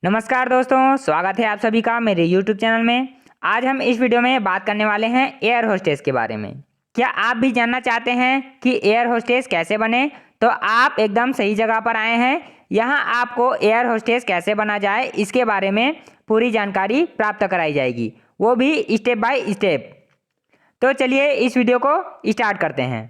नमस्कार दोस्तों, स्वागत है आप सभी का मेरे YouTube चैनल में। आज हम इस वीडियो में बात करने वाले हैं एयर होस्टेस के बारे में। क्या आप भी जानना चाहते हैं कि एयर होस्टेस कैसे बने? तो आप एकदम सही जगह पर आए हैं। यहाँ आपको एयर होस्टेस कैसे बना जाए इसके बारे में पूरी जानकारी प्राप्त कराई जाएगी, वो भी स्टेप बाय स्टेप। तो चलिए इस वीडियो को स्टार्ट करते हैं।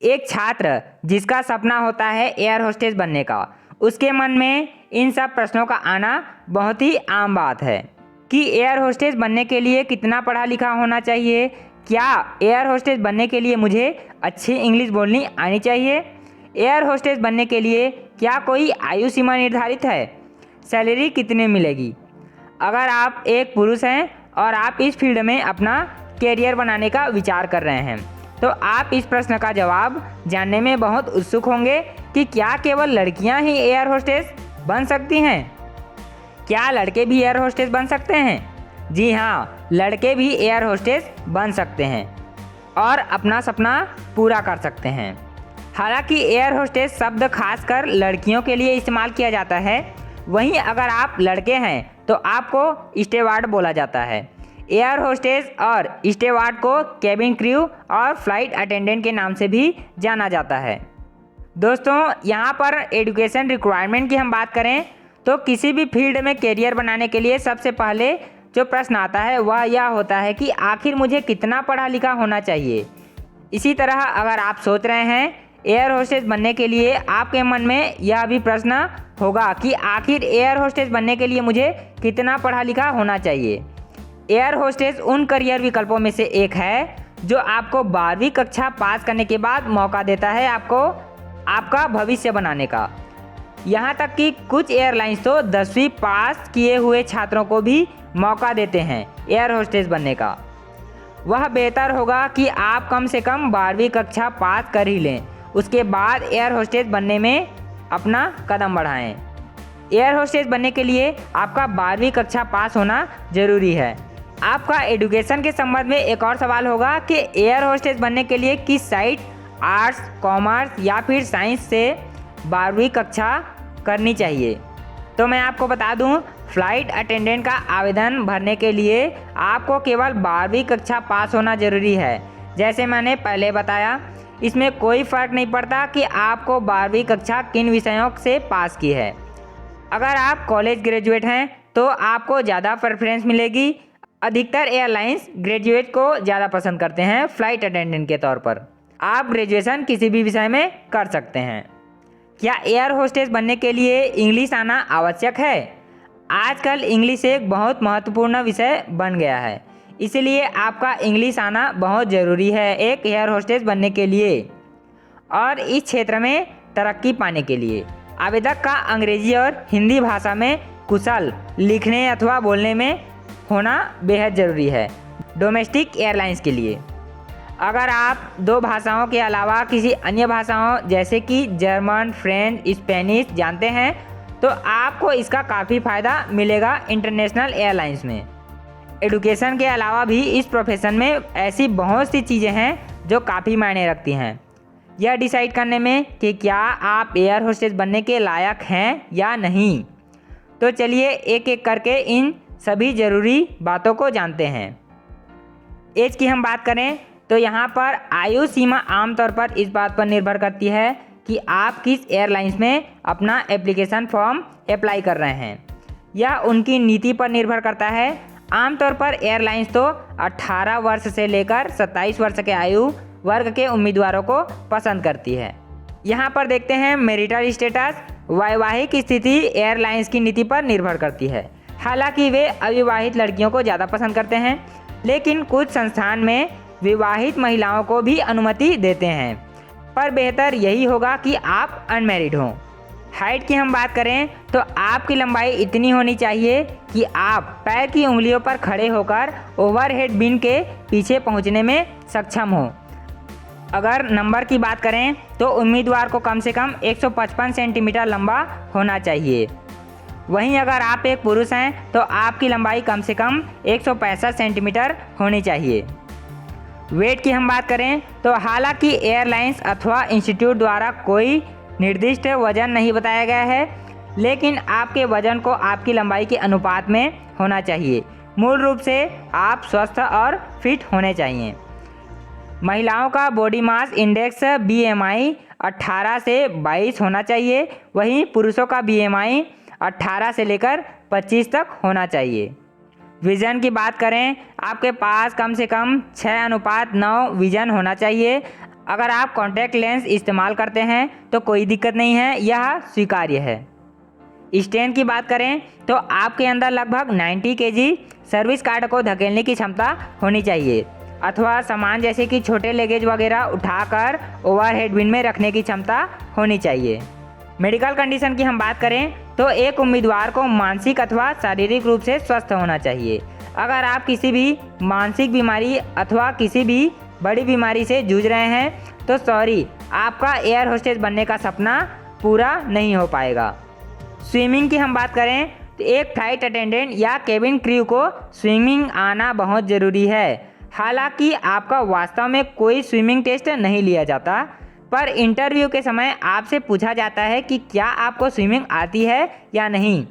एक छात्र जिसका सपना होता है एयर होस्टेस बनने का, उसके मन में इन सब प्रश्नों का आना बहुत ही आम बात है कि एयर होस्टेस बनने के लिए कितना पढ़ा लिखा होना चाहिए, क्या एयर होस्टेस बनने के लिए मुझे अच्छी इंग्लिश बोलनी आनी चाहिए, एयर होस्टेस बनने के लिए क्या कोई आयु सीमा निर्धारित है, सैलरी कितनी मिलेगी। अगर आप एक पुरुष हैं और आप इस फील्ड में अपना कैरियर बनाने का विचार कर रहे हैं तो आप इस प्रश्न का जवाब जानने में बहुत उत्सुक होंगे कि क्या केवल लड़कियां ही एयर होस्टेस बन सकती हैं? क्या लड़के भी एयर होस्टेस बन सकते हैं? जी हाँ, लड़के भी एयर होस्टेस बन सकते हैं और अपना सपना पूरा कर सकते हैं। हालांकि एयर होस्टेस शब्द खासकर लड़कियों के लिए इस्तेमाल किया जाता है, वहीं अगर आप लड़के हैं तो आपको स्टेवार्ड बोला जाता है। एयर होस्टेस और स्टेवार्ड को केबिन क्रू और फ्लाइट अटेंडेंट के नाम से भी जाना जाता है। दोस्तों, यहाँ पर एजुकेशन रिक्वायरमेंट की हम बात करें तो किसी भी फील्ड में करियर बनाने के लिए सबसे पहले जो प्रश्न आता है वह यह होता है कि आखिर मुझे कितना पढ़ा लिखा होना चाहिए। इसी तरह अगर आप सोच रहे हैं एयर होस्टेस बनने के लिए, आपके मन में यह भी प्रश्न होगा कि आखिर एयर होस्टेस बनने के लिए मुझे कितना पढ़ा लिखा होना चाहिए। एयर होस्टेस उन करियर विकल्पों में से एक है जो आपको 12वीं कक्षा पास करने के बाद मौका देता है आपको आपका भविष्य बनाने का। यहाँ तक कि कुछ एयरलाइंस तो 10वीं पास किए हुए छात्रों को भी मौका देते हैं एयर होस्टेस बनने का। वह बेहतर होगा कि आप कम से कम 12वीं कक्षा पास कर ही लें, उसके बाद एयर होस्टेस बनने में अपना कदम बढ़ाएं। एयर होस्टेस बनने के लिए आपका 12वीं कक्षा पास होना ज़रूरी है। आपका एजुकेशन के संबंध में एक और सवाल होगा कि एयर होस्टेस बनने के लिए किस साइड, आर्ट्स, कॉमर्स या फिर साइंस से 12वीं कक्षा करनी चाहिए। तो मैं आपको बता दूं, फ्लाइट अटेंडेंट का आवेदन भरने के लिए आपको केवल 12वीं कक्षा पास होना ज़रूरी है। जैसे मैंने पहले बताया, इसमें कोई फ़र्क नहीं पड़ता कि आपको 12वीं कक्षा किन विषयों से पास की है। अगर आप कॉलेज ग्रेजुएट हैं तो आपको ज़्यादा प्रेफरेंस मिलेगी। अधिकतर एयरलाइंस ग्रेजुएट को ज़्यादा पसंद करते हैं फ्लाइट अटेंडेंट के तौर पर। आप ग्रेजुएशन किसी भी विषय में कर सकते हैं। क्या एयर होस्टेस बनने के लिए इंग्लिश आना आवश्यक है? आजकल इंग्लिश एक बहुत महत्वपूर्ण विषय बन गया है, इसलिए आपका इंग्लिश आना बहुत ज़रूरी है एक एयर होस्टेस बनने के लिए और इस क्षेत्र में तरक्की पाने के लिए। आवेदक का अंग्रेजी और हिंदी भाषा में कुशल लिखने अथवा बोलने में होना बेहद ज़रूरी है डोमेस्टिक एयरलाइंस के लिए। अगर आप दो भाषाओं के अलावा किसी अन्य भाषाओं जैसे कि जर्मन, फ्रेंच, स्पेनिश जानते हैं तो आपको इसका काफ़ी फ़ायदा मिलेगा इंटरनेशनल एयरलाइंस में। एजुकेशन के अलावा भी इस प्रोफेशन में ऐसी बहुत सी चीज़ें हैं जो काफ़ी मायने रखती हैं यह डिसाइड करने में कि क्या आप एयर होस्टेस बनने के लायक हैं या नहीं। तो चलिए एक एक करके इन सभी ज़रूरी बातों को जानते हैं। एज की हम बात करें तो यहाँ पर आयु सीमा आमतौर पर इस बात पर निर्भर करती है कि आप किस एयरलाइंस में अपना एप्लीकेशन फॉर्म अप्लाई कर रहे हैं। यह उनकी नीति पर निर्भर करता है। आमतौर पर एयरलाइंस तो 18 वर्ष से लेकर 27 वर्ष के आयु वर्ग के उम्मीदवारों को पसंद करती है। यहाँ पर देखते हैं मैरिटल स्टेटस। वैवाहिक स्थिति एयरलाइंस की नीति पर निर्भर करती है। हालांकि वे अविवाहित लड़कियों को ज़्यादा पसंद करते हैं, लेकिन कुछ संस्थान में विवाहित महिलाओं को भी अनुमति देते हैं, पर बेहतर यही होगा कि आप अनमैरिड हों। हाइट की हम बात करें तो आपकी लंबाई इतनी होनी चाहिए कि आप पैर की उंगलियों पर खड़े होकर ओवरहेड बिन के पीछे पहुंचने में सक्षम हो। अगर नंबर की बात करें तो उम्मीदवार को कम से कम 155 सेंटीमीटर लंबा होना चाहिए। वहीं अगर आप एक पुरुष हैं तो आपकी लंबाई कम से कम 165 सेंटीमीटर होनी चाहिए। वेट की हम बात करें तो हालांकि एयरलाइंस अथवा इंस्टीट्यूट द्वारा कोई निर्दिष्ट वजन नहीं बताया गया है, लेकिन आपके वजन को आपकी लंबाई के अनुपात में होना चाहिए। मूल रूप से आप स्वस्थ और फिट होने चाहिए। महिलाओं का बॉडी मास इंडेक्स BMI 18 से 22 होना चाहिए, वहीं पुरुषों का BMI 18 से लेकर 25 तक होना चाहिए। विज़न की बात करें, आपके पास कम से कम 6:9 विज़न होना चाहिए। अगर आप कॉन्टैक्ट लेंस इस्तेमाल करते हैं तो कोई दिक्कत नहीं है, यह स्वीकार्य है। स्ट्रेंथ की बात करें तो आपके अंदर लगभग 90 kg सर्विस कार्ड को धकेलने की क्षमता होनी चाहिए, अथवा सामान जैसे कि छोटे लगेज वगैरह उठाकर ओवरहेड बिन में रखने की क्षमता होनी चाहिए। मेडिकल कंडीशन की हम बात करें तो एक उम्मीदवार को मानसिक अथवा शारीरिक रूप से स्वस्थ होना चाहिए। अगर आप किसी भी मानसिक बीमारी अथवा किसी भी बड़ी बीमारी से जूझ रहे हैं तो सॉरी, आपका एयर होस्टेस बनने का सपना पूरा नहीं हो पाएगा। स्विमिंग की हम बात करें तो एक फ्लाइट अटेंडेंट या केबिन क्रू को स्विमिंग आना बहुत ज़रूरी है। हालांकि आपका वास्तव में कोई स्विमिंग टेस्ट नहीं लिया जाता, पर इंटरव्यू के समय आपसे पूछा जाता है कि क्या आपको स्विमिंग आती है या नहीं।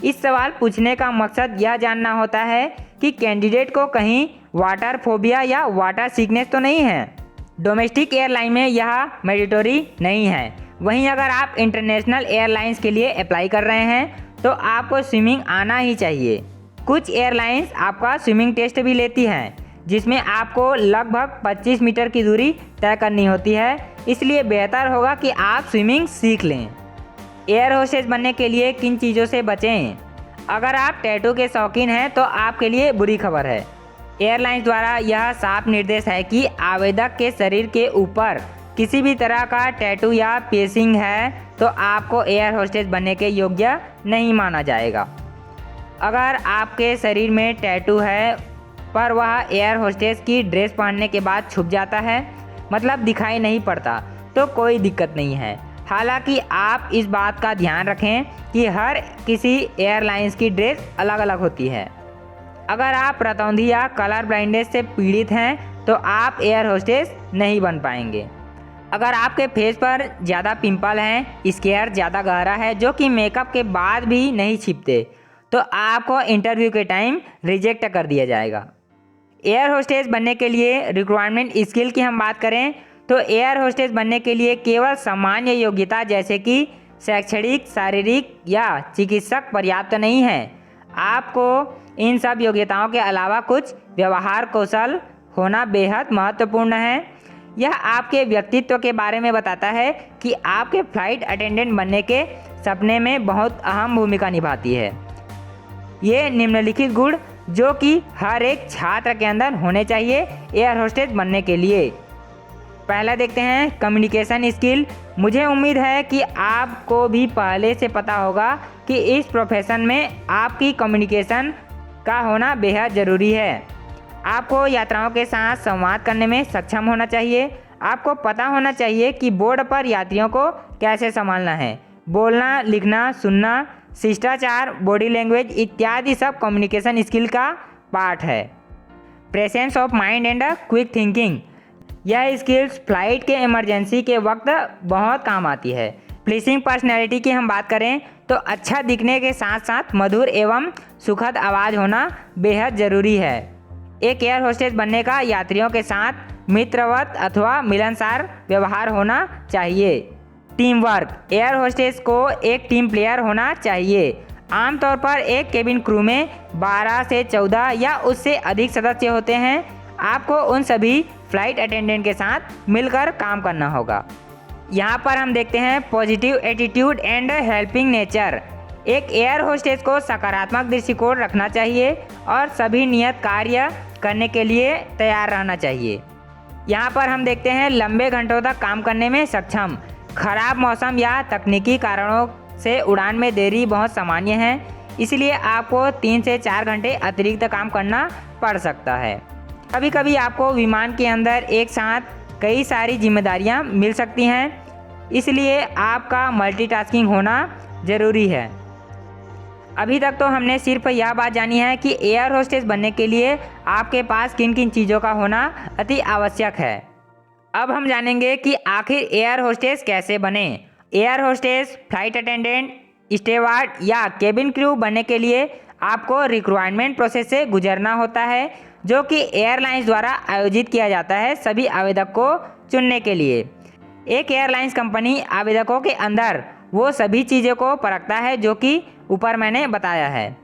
इस सवाल पूछने का मकसद यह जानना होता है कि कैंडिडेट को कहीं वाटर फोबिया या वाटर सिकनेस तो नहीं है। डोमेस्टिक एयरलाइन में यह मैंडेटरी नहीं है। वहीं अगर आप इंटरनेशनल एयरलाइंस के लिए अप्लाई कर रहे हैं तो आपको स्विमिंग आना ही चाहिए। कुछ एयरलाइंस आपका स्विमिंग टेस्ट भी लेती हैं, जिसमें आपको लगभग 25 मीटर की दूरी तय करनी होती है, इसलिए बेहतर होगा कि आप स्विमिंग सीख लें। एयर होस्टेस बनने के लिए किन चीज़ों से बचें? अगर आप टैटू के शौकीन हैं तो आपके लिए बुरी खबर है। एयरलाइंस द्वारा यह साफ निर्देश है कि आवेदक के शरीर के ऊपर किसी भी तरह का टैटू या पियर्सिंग है तो आपको एयर होस्टेस बनने के योग्य नहीं माना जाएगा। अगर आपके शरीर में टैटू है पर वह एयर होस्टेस की ड्रेस पहनने के बाद छुप जाता है, मतलब दिखाई नहीं पड़ता, तो कोई दिक्कत नहीं है। हालांकि आप इस बात का ध्यान रखें कि हर किसी एयरलाइंस की ड्रेस अलग अलग होती है। अगर आप रतौंधी या कलर ब्लाइंडनेस से पीड़ित हैं तो आप एयर होस्टेस नहीं बन पाएंगे। अगर आपके फेस पर ज़्यादा पिंपल हैं, स्केयर ज़्यादा गहरा है जो कि मेकअप के बाद भी नहीं छिपते, तो आपको इंटरव्यू के टाइम रिजेक्ट कर दिया जाएगा। एयर होस्टेस बनने के लिए रिक्वायरमेंट स्किल की हम बात करें तो एयर होस्टेस बनने के लिए केवल सामान्य योग्यता जैसे कि शैक्षणिक, शारीरिक या चिकित्सक पर्याप्त नहीं है। आपको इन सब योग्यताओं के अलावा कुछ व्यवहार कौशल होना बेहद महत्वपूर्ण है। यह आपके व्यक्तित्व के बारे में बताता है कि आपके फ्लाइट अटेंडेंट बनने के सपने में बहुत अहम भूमिका निभाती है। ये निम्नलिखित गुण जो कि हर एक छात्र के अंदर होने चाहिए एयर होस्टेस बनने के लिए। पहला देखते हैं कम्युनिकेशन स्किल। मुझे उम्मीद है कि आपको भी पहले से पता होगा कि इस प्रोफेशन में आपकी कम्युनिकेशन का होना बेहद ज़रूरी है। आपको यात्राओं के साथ संवाद करने में सक्षम होना चाहिए। आपको पता होना चाहिए कि बोर्ड पर यात्रियों को कैसे संभालना है। बोलना, लिखना, सुनना, शिष्टाचार, बॉडी लैंग्वेज इत्यादि सब कम्युनिकेशन स्किल का पार्ट है। Presence of mind and quick thinking, यह स्किल्स फ्लाइट के इमरजेंसी के वक्त बहुत काम आती है। प्लीजिंग पर्सनैलिटी की हम बात करें तो अच्छा दिखने के साथ साथ मधुर एवं सुखद आवाज़ होना बेहद ज़रूरी है। एक एयर होस्टेस बनने का यात्रियों के साथ मित्रवत अथवा मिलनसार व्यवहार होना चाहिए। टीम वर्क, एयर होस्टेस को एक टीम प्लेयर होना चाहिए। आमतौर पर एक केबिन क्रू में 12 से 14 या उससे अधिक सदस्य होते हैं। आपको उन सभी फ्लाइट अटेंडेंट के साथ मिलकर काम करना होगा। यहाँ पर हम देखते हैं positive attitude and helping nature. एक एयर होस्टेस को सकारात्मक दृष्टिकोण रखना चाहिए और सभी नियत कार्य करने के लिए तैयार रहना चाहिए। यहाँ पर हम देखते हैं लंबे घंटों तक काम करने में सक्षम। खराब मौसम या तकनीकी कारणों से उड़ान में देरी बहुत सामान्य है, इसलिए आपको 3 से 4 घंटे अतिरिक्त काम करना पड़ सकता है। कभी कभी आपको विमान के अंदर एक साथ कई सारी जिम्मेदारियां मिल सकती हैं, इसलिए आपका मल्टीटास्किंग होना ज़रूरी है। अभी तक तो हमने सिर्फ यह बात जानी है कि एयर होस्टेस बनने के लिए आपके पास किन किन चीज़ों का होना अति आवश्यक है। अब हम जानेंगे कि आखिर एयर होस्टेस कैसे बने। एयर होस्टेस, फ्लाइट अटेंडेंट, स्टेवार्ड या केबिन क्रू बनने के लिए आपको रिक्वायरमेंट प्रोसेस से गुजरना होता है, जो कि एयरलाइंस द्वारा आयोजित किया जाता है सभी आवेदक को चुनने के लिए। एक एयरलाइंस कंपनी आवेदकों के अंदर वो सभी चीज़ों को परखता है जो कि ऊपर मैंने बताया है।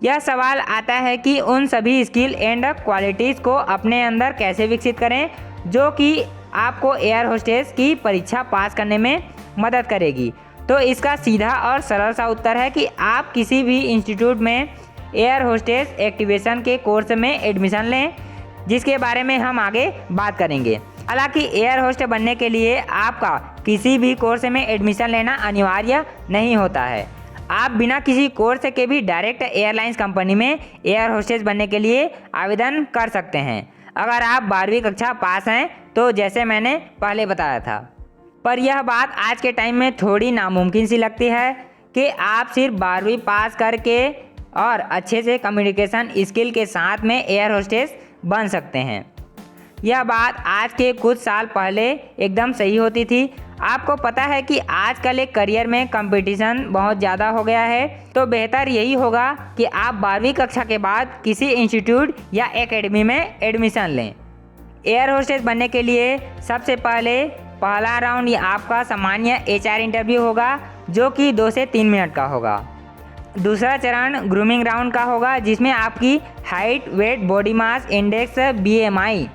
यह सवाल आता है कि उन सभी स्किल एंड क्वालिटीज़ को अपने अंदर कैसे विकसित करें जो कि आपको एयर होस्टेस की परीक्षा पास करने में मदद करेगी। तो इसका सीधा और सरल सा उत्तर है कि आप किसी भी इंस्टीट्यूट में एयर होस्टेस एक्टिवेशन के कोर्स में एडमिशन लें, जिसके बारे में हम आगे बात करेंगे। हालांकि एयर होस्ट बनने के लिए आपका किसी भी कोर्स में एडमिशन लेना अनिवार्य नहीं होता है। आप बिना किसी कोर्स के भी डायरेक्ट एयरलाइंस कंपनी में एयर होस्टेस बनने के लिए आवेदन कर सकते हैं, अगर आप 12वीं कक्षा पास हैं तो, जैसे मैंने पहले बताया था। पर यह बात आज के टाइम में थोड़ी नामुमकिन सी लगती है कि आप सिर्फ 12वीं पास करके और अच्छे से कम्युनिकेशन स्किल के साथ में एयर होस्टेस बन सकते हैं। यह बात आज के कुछ साल पहले एकदम सही होती थी। आपको पता है कि आजकल एक करियर में कंपटीशन बहुत ज़्यादा हो गया है, तो बेहतर यही होगा कि आप 12वीं कक्षा के बाद किसी इंस्टीट्यूट या एकेडमी में एडमिशन लें। एयर होस्टेस बनने के लिए सबसे पहला राउंड आपका सामान्य HR इंटरव्यू होगा, जो कि 2 से 3 मिनट का होगा। दूसरा चरण ग्रूमिंग राउंड का होगा, जिसमें आपकी height, weight, body mass index, BMI,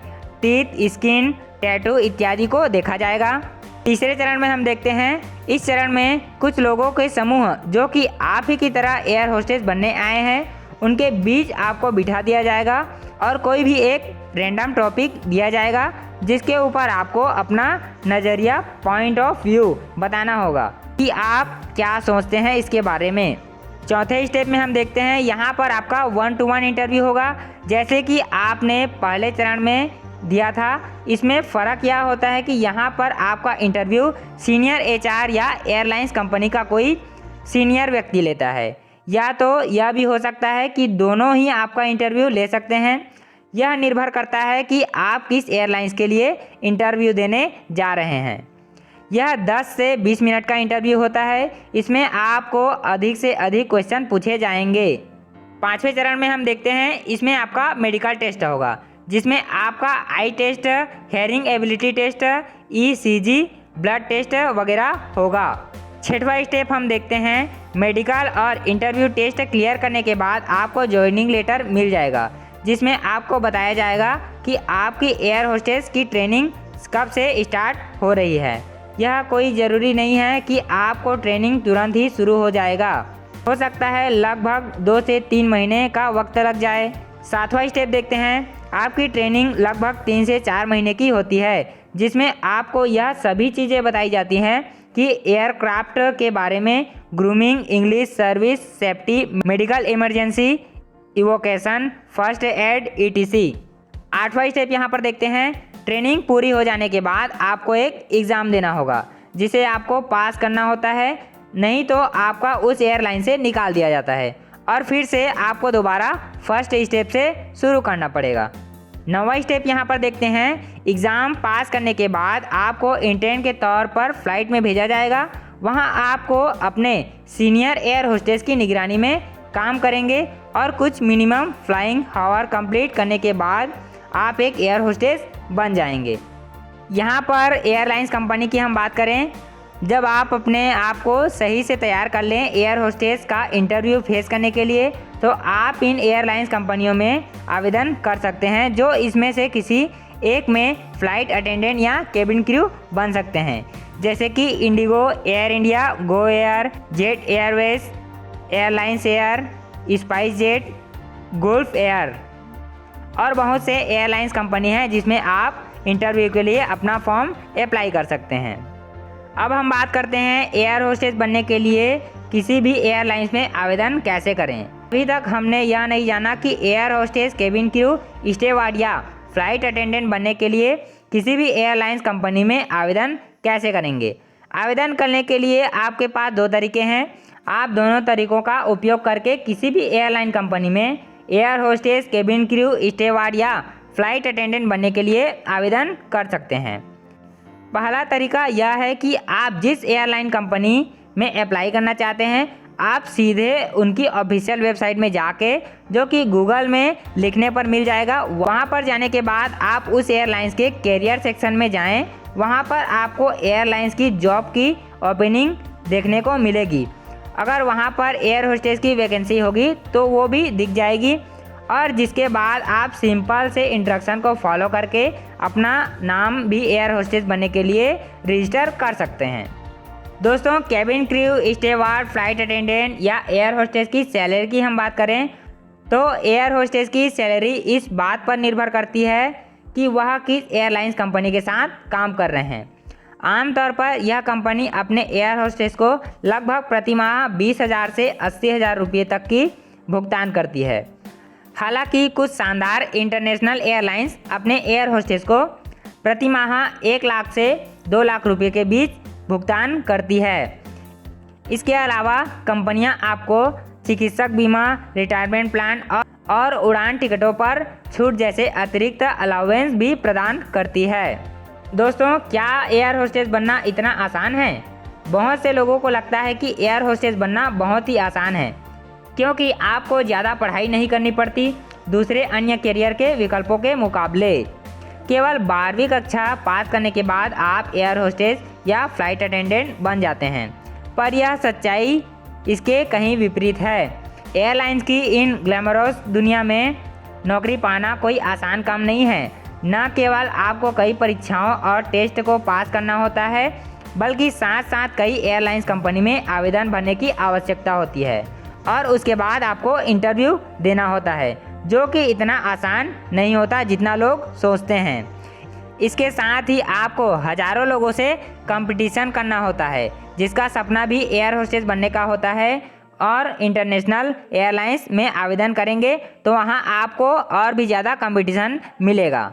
teeth, skin, tattoo इत्यादि को देखा जाएगा। तीसरे चरण में हम देखते हैं, इस चरण में कुछ लोगों के समूह जो कि आप ही की तरह एयर होस्टेस बनने आए हैं, उनके बीच आपको बिठा दिया जाएगा और कोई भी एक रैंडम टॉपिक दिया जाएगा, जिसके ऊपर आपको अपना नज़रिया, पॉइंट ऑफ व्यू बताना होगा कि आप क्या सोचते हैं इसके बारे में। चौथे स्टेप में हम देखते हैं, यहाँ पर आपका 1-to-1 इंटरव्यू होगा, जैसे कि आपने पहले चरण में दिया था। इसमें फ़र्क यह होता है कि यहाँ पर आपका इंटरव्यू सीनियर HR या एयरलाइंस कंपनी का कोई सीनियर व्यक्ति लेता है, या तो यह भी हो सकता है कि दोनों ही आपका इंटरव्यू ले सकते हैं। यह निर्भर करता है कि आप किस एयरलाइंस के लिए इंटरव्यू देने जा रहे हैं। यह 10 से 20 मिनट का इंटरव्यू होता है। इसमें आपको अधिक से अधिक क्वेश्चन पूछे जाएंगे। पाँचवें चरण में हम देखते हैं, इसमें आपका मेडिकल टेस्ट होगा, जिसमें आपका eye test, hearing ability test, ECG, blood test वगैरह होगा। छठवां स्टेप हम देखते हैं, मेडिकल और इंटरव्यू टेस्ट क्लियर करने के बाद आपको ज्वाइनिंग लेटर मिल जाएगा, जिसमें आपको बताया जाएगा कि आपकी एयर होस्टेस की ट्रेनिंग कब से स्टार्ट हो रही है। यह कोई ज़रूरी नहीं है कि आपको ट्रेनिंग तुरंत ही शुरू हो जाएगा, हो सकता है लगभग 2 से 3 महीने का वक्त लग जाए। सातवां स्टेप देखते हैं, आपकी ट्रेनिंग लगभग 3 से 4 महीने की होती है, जिसमें आपको यह सभी चीज़ें बताई जाती हैं कि एयरक्राफ्ट के बारे में, grooming, English, service, safety, medical emergency, evacuation, first aid, ETC। आठवां स्टेप यहाँ पर देखते हैं, ट्रेनिंग पूरी हो जाने के बाद आपको एक एग्ज़ाम देना होगा, जिसे आपको पास करना होता है, नहीं तो आपका उस एयरलाइन से निकाल दिया जाता है और फिर से आपको दोबारा फर्स्ट स्टेप से शुरू करना पड़ेगा। 9वां स्टेप यहाँ पर देखते हैं, एग्ज़ाम पास करने के बाद आपको इंटर्न के तौर पर फ्लाइट में भेजा जाएगा। वहाँ आपको अपने सीनियर एयर होस्टेस की निगरानी में काम करेंगे और कुछ मिनिमम फ्लाइंग हावर कंप्लीट करने के बाद आप एक एयर होस्टेस बन जाएंगे। यहाँ पर एयरलाइंस कंपनी की हम बात करें, जब आप अपने आप को सही से तैयार कर लें एयर होस्टेस का इंटरव्यू फेस करने के लिए, तो आप इन एयरलाइंस कंपनियों में आवेदन कर सकते हैं, जो इसमें से किसी एक में फ्लाइट अटेंडेंट या केबिन क्रू बन सकते हैं, जैसे कि Indigo, air India, Go Air, jet Airways, airlines air, spice jet, gulf air और बहुत से एयरलाइंस कंपनी हैं जिसमें आप इंटरव्यू के लिए अपना फॉर्म अप्लाई कर सकते हैं। अब हम बात करते हैं एयर होस्टेस बनने के लिए किसी भी एयरलाइंस में आवेदन कैसे करें। अभी तक हमने यह नहीं जाना कि एयर होस्टेस, केबिन क्रू, स्टेवार्ड या फ्लाइट अटेंडेंट बनने के लिए किसी भी एयरलाइंस कंपनी में आवेदन कैसे करेंगे। आवेदन करने के लिए आपके पास 2 तरीके हैं। आप दोनों तरीकों का उपयोग करके किसी भी एयरलाइन कंपनी में air hostess, cabin crew, steward या फ्लाइट अटेंडेंट बनने के लिए आवेदन कर सकते हैं। पहला तरीका यह है कि आप जिस एयरलाइन कंपनी में अप्लाई करना चाहते हैं, आप सीधे उनकी ऑफिशियल वेबसाइट में जाके, जो कि गूगल में लिखने पर मिल जाएगा, वहां पर जाने के बाद आप उस एयरलाइंस के कैरियर सेक्शन में जाएं। वहां पर आपको एयरलाइंस की जॉब की ओपनिंग देखने को मिलेगी। अगर वहां पर एयर होस्टेस की वैकेंसी होगी तो वो भी दिख जाएगी, और जिसके बाद आप सिंपल से इंस्ट्रक्शन को फॉलो करके अपना नाम भी एयर होस्टेस बनने के लिए रजिस्टर कर सकते हैं। दोस्तों, cabin crew, steward, flight attendant या एयर होस्टेस की सैलरी की हम बात करें तो एयर होस्टेस की सैलरी इस बात पर निर्भर करती है कि वह किस एयरलाइंस कंपनी के साथ काम कर रहे हैं। आमतौर पर यह कंपनी अपने एयर होस्टेस को लगभग प्रति माह 20,000 से 80,000 रुपये तक की भुगतान करती है। हालांकि कुछ शानदार इंटरनेशनल एयरलाइंस अपने एयर होस्टेस को प्रति माह 1 लाख से 2 लाख रुपये के बीच भुगतान करती है। इसके अलावा कंपनियां आपको चिकित्सक बीमा, रिटायरमेंट प्लान और उड़ान टिकटों पर छूट जैसे अतिरिक्त अलाउंस भी प्रदान करती है। दोस्तों, क्या एयर होस्टेस बनना इतना आसान है? बहुत से लोगों को लगता है कि एयर होस्टेस बनना बहुत ही आसान है, क्योंकि आपको ज़्यादा पढ़ाई नहीं करनी पड़ती दूसरे अन्य करियर के विकल्पों के मुकाबले। केवल 12वीं कक्षा पास करने के बाद आप एयर होस्टेस या फ्लाइट अटेंडेंट बन जाते हैं, पर यह सच्चाई इसके कहीं विपरीत है। एयरलाइंस की इन ग्लैमरस दुनिया में नौकरी पाना कोई आसान काम नहीं है। न केवल आपको कई परीक्षाओं और टेस्ट को पास करना होता है, बल्कि साथ साथ कई एयरलाइंस कंपनी में आवेदन भरने की आवश्यकता होती है और उसके बाद आपको इंटरव्यू देना होता है, जो कि इतना आसान नहीं होता जितना लोग सोचते हैं। इसके साथ ही आपको हजारों लोगों से कंपटीशन करना होता है, जिसका सपना भी एयर होस्टेस बनने का होता है, और इंटरनेशनल एयरलाइंस में आवेदन करेंगे तो वहां आपको और भी ज़्यादा कंपटीशन मिलेगा।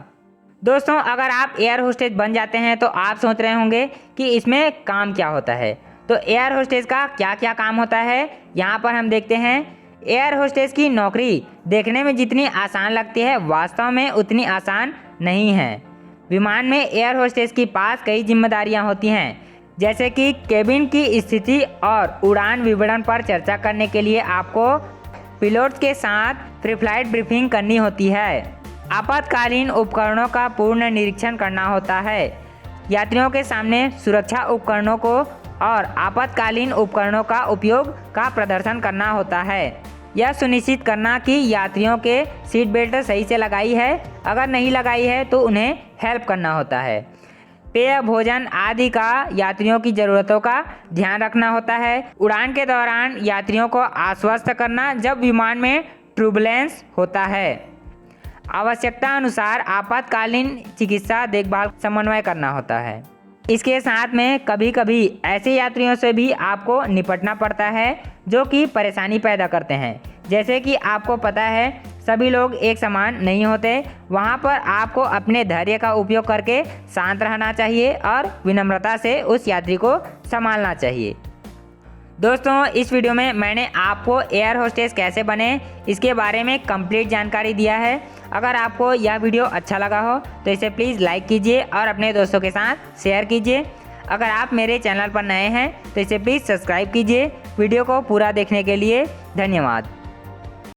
दोस्तों, अगर आप एयर होस्टेस बन जाते हैं तो आप सोच रहे होंगे कि इसमें काम क्या होता है। तो एयर होस्टेस का क्या क्या काम होता है, यहाँ पर हम देखते हैं। एयर होस्टेस की नौकरी देखने में जितनी आसान लगती है, वास्तव में उतनी आसान नहीं है। विमान में एयर होस्टेस के पास कई जिम्मेदारियां होती हैं, जैसे कि केबिन की स्थिति और उड़ान विवरण पर चर्चा करने के लिए आपको पिलोट्स के साथ प्री फ्लाइट ब्रीफिंग करनी होती है। आपातकालीन उपकरणों का पूर्ण निरीक्षण करना होता है। यात्रियों के सामने सुरक्षा उपकरणों को और आपातकालीन उपकरणों का उपयोग का प्रदर्शन करना होता है। यह सुनिश्चित करना कि यात्रियों के सीट बेल्ट सही से लगाई है, अगर नहीं लगाई है तो उन्हें हेल्प करना होता है। पेय, भोजन आदि का यात्रियों की ज़रूरतों का ध्यान रखना होता है। उड़ान के दौरान यात्रियों को आश्वस्त करना जब विमान में टर्बुलेंस होता है। आवश्यकता अनुसार आपातकालीन चिकित्सा देखभाल समन्वय करना होता है। इसके साथ में कभी कभी ऐसे यात्रियों से भी आपको निपटना पड़ता है जो कि परेशानी पैदा करते हैं। जैसे कि आपको पता है सभी लोग एक समान नहीं होते, वहाँ पर आपको अपने धैर्य का उपयोग करके शांत रहना चाहिए और विनम्रता से उस यात्री को संभालना चाहिए। दोस्तों, इस वीडियो में मैंने आपको एयर होस्टेस कैसे बने इसके बारे में कंप्लीट जानकारी दिया है। अगर आपको यह वीडियो अच्छा लगा हो तो इसे प्लीज़ लाइक कीजिए और अपने दोस्तों के साथ शेयर कीजिए। अगर आप मेरे चैनल पर नए हैं तो इसे प्लीज़ सब्सक्राइब कीजिए। वीडियो को पूरा देखने के लिए धन्यवाद।